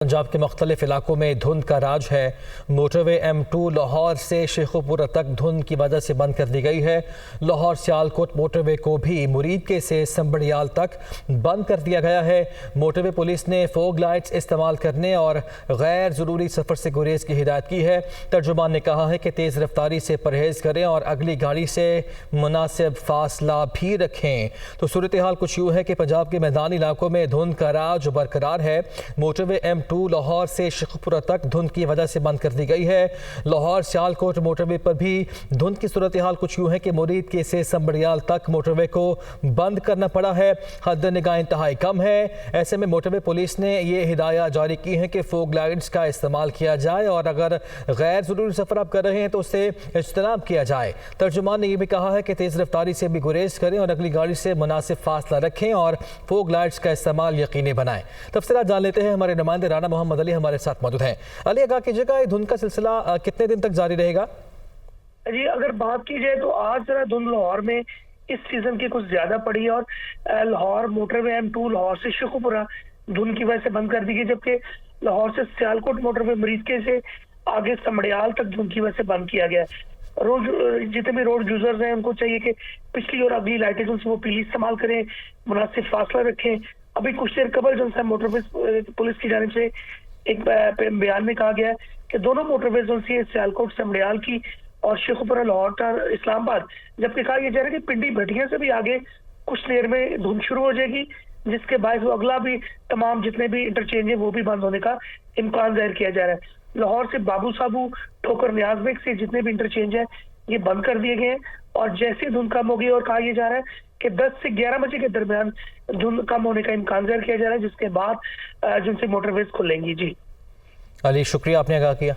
पंजाब के मुख्तलिफ इलाकों में धुंध का राज है। मोटरवे M2 लाहौर से शेखुपुरा तक धुंध की वजह से बंद कर दी गई है। लाहौर सियालकोट मोटरवे को भी मुरीदके से संबड़ियाल तक बंद कर दिया गया है। मोटरवे पुलिस ने फोग लाइट्स इस्तेमाल करने और गैर ज़रूरी सफ़र से गुरेज की हिदायत की है। तर्जुमान ने कहा है कि तेज़ रफ्तारी से परहेज़ करें और अगली गाड़ी से मुनासिब फासला भी रखें। तो सूरत हाल कुछ यूँ है कि पंजाब के मैदानी इलाकों में धुंध का राज बरकरार है। मोटरवे M2 लाहौर से शेखुपुरा तक धुंध की वजह से बंद कर दी गई है। लाहौर सियालकोट मोटरवे पर भी धुंध की सूरत हाल कुछ यूँ है कि मुरीदके से संबड़ियाल तक मोटरवे को बंद करना पड़ा है। हद निगाह इंतहाई कम है। ऐसे में मोटरवे पुलिस ने ये हिदायत जारी की है कि फोग लाइट्स का इस्तेमाल किया जाए और अगर गैर ज़रूरी सफ़र आप कर रहे हैं तो उससे इज्तनाब किया जाए। तर्जुमान ने यह भी कहा है कि तेज़ रफ्तारी से भी गुरेज करें और अगली गाड़ी से मुनासिब फासला रखें और फोग लाइट्स का इस्तेमाल यकीनी बनाएं। तफसीलात जान लेते हैं, हमारे नुमाइंदे राना मोहम्मद अली हमारे साथ मौजूद हैं। अली, आगाह कीजिएगा, धुंध का सिलसिला कितने दिन तक जारी रहेगा? जी, अगर बात की जाए तो आज जरा धुंध लाहौर में इस सीजन की कुछ ज्यादा पड़ी है और लाहौर मोटरवे M2 लाहौर से शेखुपुरा धुंध की वजह से बंद कर दी गई, जबकि लाहौर से सियालकोट मोटरवे मुरीदके से आगे समड़ियाल तक धुंध की वजह से बंद किया गया है। रोड जितने भी रोड यूजर्स हैं उनको चाहिए कि पिछली और अगली लाइटें जो वो पीली इस्तेमाल करें, मुनासिब फासला रखें। अभी कुछ देर कबल जो है मोटरवे पुलिस की जानिब से एक बयान में कहा गया है कि दोनों मोटरवे जो सियालकोट समड़ियाल की और शेखुपुरा लाहौर इस्लामाबाद, जबकि कहा यह जा रहा है कि पिंडी भटिया से भी आगे कुछ देर में धुंध शुरू हो जाएगी, जिसके बाद वो अगला भी तमाम जितने भी इंटरचेंज है वो भी बंद होने का इम्कान जाहिर किया जा रहा है। लाहौर से बाबू साबू ठोकर न्याज बेग से जितने भी इंटरचेंज है ये बंद कर दिए गए हैं और जैसे धुंध कम होगी और कहा यह जा रहा है कि 10 से 11 बजे के दरमियान धुंध कम होने का इम्कान जाहिर किया जा रहा है, जिसके बाद जिनसे मोटरवेज खुलेंगी। जी अली, शुक्रिया, आपने आगाह किया।